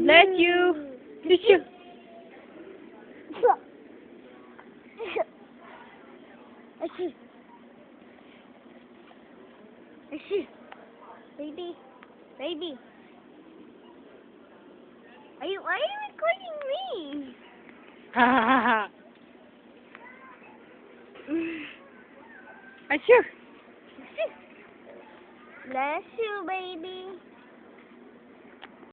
Bless you. Tissue. Baby, baby. Why are you recording me? Ha ha ha ha. Achoo. Bless you, baby.